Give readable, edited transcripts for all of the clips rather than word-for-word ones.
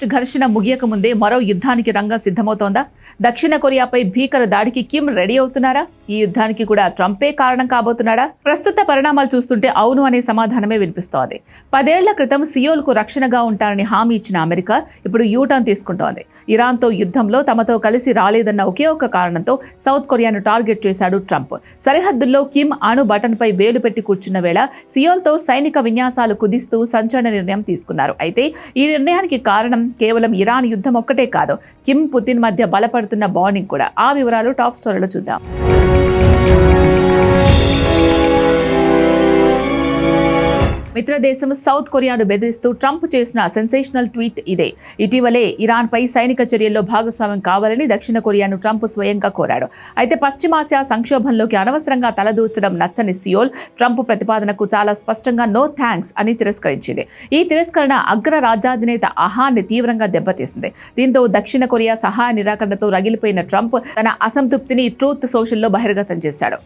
East ఘర్షణ ముగియక ముందే మరో యుద్ధానికి రంగం సిద్ధమవుతోందా? దక్షిణ కొరియాపై భీకర దాడికి కిమ్ రెడీ అవుతున్నారా? ఈ యుద్ధానికి కూడా ట్రంపే కారణం కాబోతున్నాడా? ప్రస్తుత పరిణామాలు చూస్తుంటే అవును అనే సమాధానమే వినిపిస్తోంది. 10 ఏళ్ల క్రితం సియోల్కు రక్షణగా ఉంటారని హామీ ఇచ్చిన అమెరికా ఇప్పుడు యూటర్న్ తీసుకుంటోంది. ఇరాన్తో యుద్ధంలో తమతో కలిసి రాలేదన్న ఒకే ఒక్క కారణంతో సౌత్ కొరియాను టార్గెట్ చేశాడు ట్రంప్. సరిహద్దుల్లో కిమ్ అణు బటన్పై వేలు పెట్టి కూర్చున్న వేళ సియోల్తో సైనిక విన్యాసాలు కుదిస్తూ సంచలన నిర్ణయం తీసుకున్నారు. అయితే ఈ నిర్ణయానికి కారణం కేవలం ఇరాన్ యుద్ధం ఒక్కటే కాదు, కిమ్ పుతిన్ మధ్య బలపడుతున్న బాండింగ్ కూడా. ఆ వివరాలు టాప్ స్టోరీలో చూద్దాం. మిత్రదేశం సౌత్ కొరియాను బెదిరిస్తూ ట్రంప్ చేసిన సెన్సేషనల్ ట్వీట్ ఇదే. ఇటీవలే ఇరాన్పై సైనిక చర్యల్లో భాగస్వామ్యం కావాలని దక్షిణ కొరియాను ట్రంప్ స్వయంగా కోరాడు. అయితే పశ్చిమాసియా సంక్షోభంలోకి అనవసరంగా తలదూర్చడం నచ్చని సియోల్ ట్రంప్ ప్రతిపాదనకు చాలా స్పష్టంగా నో థ్యాంక్స్ అని తిరస్కరించింది. ఈ తిరస్కరణ అగ్ర రాజ్యాధినేత అహాన్ని తీవ్రంగా దెబ్బతీసింది. దీంతో దక్షిణ కొరియా సహాయ నిరాకరణతో రగిలిపోయిన ట్రంప్ తన అసంతృప్తిని ట్రూత్ సోషల్లో బహిర్గతం చేశాడు.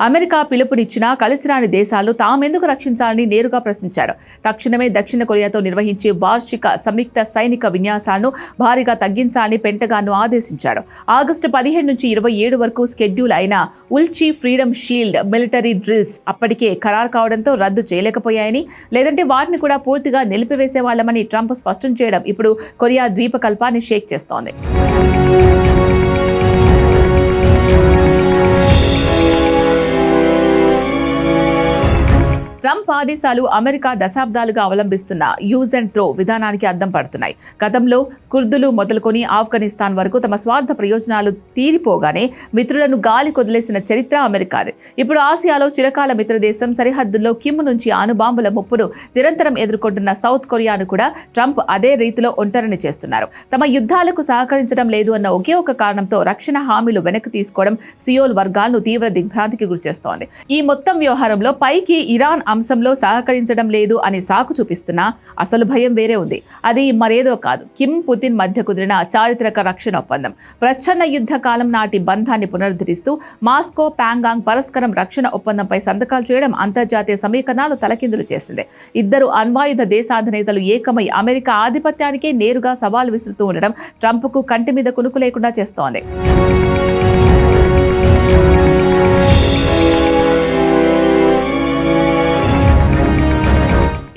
అమెరికా పిలుపునిచ్చినా కలిసిరాని దేశాలు తామెందుకు రక్షించాలని నేరుగా ప్రశ్నించాడు. తక్షణమే దక్షిణ కొరియాతో నిర్వహించే వార్షిక సంయుక్త సైనిక విన్యాసాలను భారీగా తగ్గించాలని పెంటగాన్ను ఆదేశించాడు. ఆగస్టు 15 నుంచి 27 వరకు షెడ్యూల్ అయిన ఉల్చి ఫ్రీడమ్ షీల్డ్ మిలిటరీ డ్రిల్స్ అప్పటికే ఖరారు కావడంతో రద్దు చేయలేకపోయాయని, లేదంటే వాటిని కూడా పూర్తిగా నిలిపివేసేవాళ్లమని ట్రంప్ స్పష్టం చేయడం ఇప్పుడు కొరియా ద్వీపకల్పాన్ని షేక్ చేస్తోంది. ట్రంప్ ఆదేశాలు అమెరికా దశాబ్దాలుగా అవలంబిస్తున్న యూజ్ అండ్ త్రో విధానానికి అద్దం పడుతున్నాయి. గతంలో కుర్దులు మొదలుకొని ఆఫ్ఘనిస్తాన్ వరకు తమ స్వార్థ ప్రయోజనాలు తీరిపోగానే మిత్రులను గాలి కొదిలేసిన చరిత్ర అమెరికాది. ఇప్పుడు ఆసియాలో చిరకాల మిత్రదేశం సరిహద్దుల్లో కిమ్ నుంచి అణుబాంబుల ముప్పును నిరంతరం ఎదుర్కొంటున్న సౌత్ కొరియాను కూడా ట్రంప్ అదే రీతిలో ఒంటరిని చేస్తున్నారు. తమ యుద్ధాలకు సహకరించడం లేదు అన్న ఒకే ఒక కారణంతో రక్షణ హామీలు వెనక్కి తీసుకోవడం సియోల్ వర్గాలను తీవ్ర దిగ్భ్రాంతికి గురిచేస్తోంది. ఈ మొత్తం వ్యవహారంలో పైకి ఇరాన్ అంశంలో సహకరించడం లేదు అని సాకు చూపిస్తున్నా అసలు భయం వేరే ఉంది. అది మరేదో కాదు, కిమ్ పుతిన్ మధ్య కుదిరిన చారిత్రక రక్షణ ఒప్పందం. ప్రచ్ఛన్న యుద్ధ కాలం నాటి బంధాన్ని పునరుద్ధరిస్తూ మాస్కో ప్యాంగాంగ్ పరస్పరం రక్షణ ఒప్పందంపై సంతకాలు చేయడం అంతర్జాతీయ సమీకరణాలు తలకిందులు చేసింది. ఇద్దరు అణ్వాయుధ దేశాధినేతలు ఏకమై అమెరికా ఆధిపత్యానికే నేరుగా సవాల్ విసురుతూ ఉండడం ట్రంప్కు కంటి మీద కునుకు లేకుండా చేస్తోంది.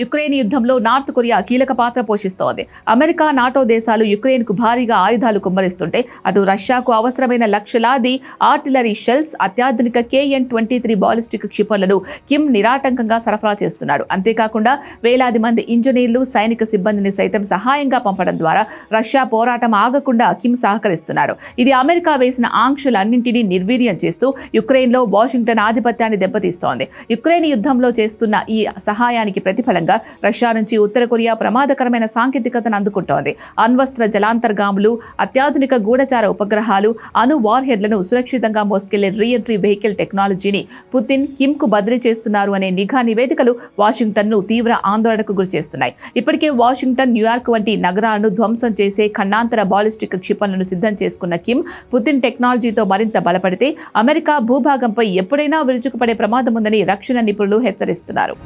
యుక్రెయిన్ యుద్ధంలో నార్త్ కొరియా కీలక పాత్ర పోషిస్తోంది. అమెరికా, నాటో దేశాలు యుక్రెయిన్కు భారీగా ఆయుధాలు కుమ్మరిస్తుంటే అటు రష్యాకు అవసరమైన లక్షలాది ఆర్టిలరీ షెల్స్, అత్యాధునిక KN-23 బాలిస్టిక్ క్షిపణులను కిమ్ నిరాటంకంగా సరఫరా చేస్తున్నాడు. అంతేకాకుండా వేలాది మంది ఇంజనీర్లు, సైనిక సిబ్బందిని సైతం సహాయంగా పంపడం ద్వారా రష్యా పోరాటం ఆగకుండా కిమ్ సహకరిస్తున్నాడు. ఇది అమెరికా వేసిన ఆంక్షలన్నింటినీ నిర్వీర్యం చేస్తూ యుక్రెయిన్లో వాషింగ్టన్ ఆధిపత్యాన్ని దెబ్బతీస్తోంది. యుక్రెయిన్ యుద్ధంలో చేస్తున్న ఈ సహాయానికి ప్రతిఫలంగా రష్యా నుంచి ఉత్తర కొరియా ప్రమాదకరమైన సాంకేతికతను అందుకుంటోంది. అణ్వస్త్ర జలాంతర్గాములు, అత్యాధునిక గూఢచార ఉపగ్రహాలు, అణు వార్హెడ్లను సురక్షితంగా మోసుకెళ్లే రీఎంట్రీ వెహికల్ టెక్నాలజీని పుతిన్, కిమ్కు బదిలీ చేస్తున్నారు అనే నిఘా నివేదికలు వాషింగ్టన్ను తీవ్ర ఆందోళనకు గురిచేస్తున్నాయి. ఇప్పటికే వాషింగ్టన్, న్యూయార్క్ వంటి నగరాలను ధ్వంసం చేసే ఖండాంతర బాలిస్టిక్ క్షిపణులను సిద్ధం చేసుకున్న కిమ్ పుతిన్ టెక్నాలజీతో మరింత బలపడితే అమెరికా భూభాగంపై ఎప్పుడైనా విరుచుకుపడే ప్రమాదం ఉందని రక్షణ నిపుణులు హెచ్చరిస్తున్నారు.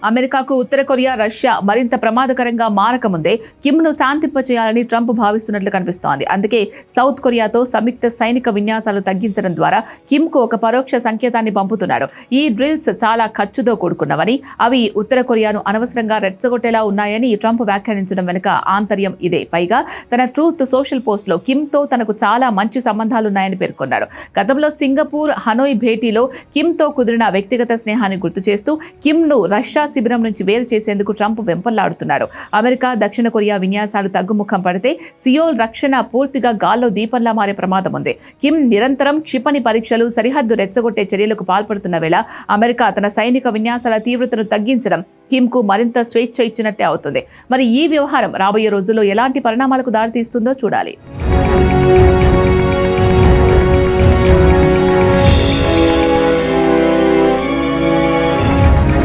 అమెరికాకు ఉత్తర కొరియా, రష్యా మరింత ప్రమాదకరంగా మారకముందే కిమ్ను శాంతింపచేయాలని ట్రంప్ భావిస్తున్నట్లు కనిపిస్తోంది. అందుకే సౌత్ కొరియాతో సంయుక్త సైనిక విన్యాసాలు తగ్గించడం ద్వారా కిమ్కు ఒక పరోక్ష సంకేతాన్ని పంపుతున్నాడు. ఈ డ్రిల్స్ చాలా ఖర్చుతో కూడుకున్నవని, అవి ఉత్తర కొరియాను అనవసరంగా రెచ్చగొట్టేలా ఉన్నాయని ట్రంప్ వ్యాఖ్యానించడం వెనుక ఆంతర్యం ఇదే. పైగా తన ట్రూత్ సోషల్ పోస్ట్లో కిమ్తో తనకు చాలా మంచి సంబంధాలున్నాయని పేర్కొన్నాడు. గతంలో సింగపూర్, హనోయ్ భేటీలో కిమ్తో కుదిరిన వ్యక్తిగత స్నేహాన్ని గుర్తు చేస్తూ కిమ్ను రష్యా శిబిరం నుంచి వేరు చేసేందుకు ట్రంప్ వెంపర్లాడుతున్నాడు. అమెరికా, దక్షిణ కొరియా విన్యాసాలు తగ్గుముఖం పడితే సియోల్ రక్షణ పూర్తిగా గాల్లో దీపంలా మారే ప్రమాదం ఉంది. కిమ్ నిరంతరం క్షిపణి పరీక్షలు, సరిహద్దు రెచ్చగొట్టే చర్యలకు పాల్పడుతున్న వేళ అమెరికా తన సైనిక విన్యాసాల తీవ్రతను తగ్గించడం కిమ్కు మరింత స్వేచ్ఛ ఇచ్చినట్టే అవుతుంది. మరి ఈ వ్యవహారం రాబోయే రోజుల్లో ఎలాంటి పరిణామాలకు దారితీస్తుందో చూడాలి.